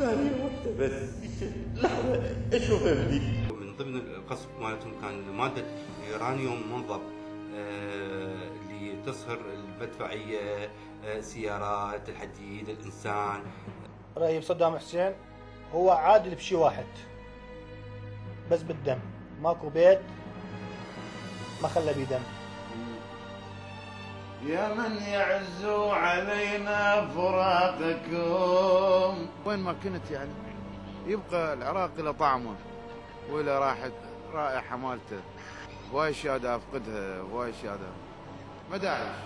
ثانية واحدة بس. لحظة اشوف ابني. من ضمن القصف مالتهم كان مادة يورانيوم منضب اللي تصهر المدفعية، سيارات، الحديد، الإنسان. رأيي بصدام حسين هو عادل بشي واحد بس بالدم، ماكو بيت ما خلى بيه دم. يا من يعز علينا فراقكم. وين ما كنت يعني يبقى العراق له طعمه ولا راحت رائحة مالته. هواي اشياء دا افقدها، هواي اشياء ما اقدر اعيش.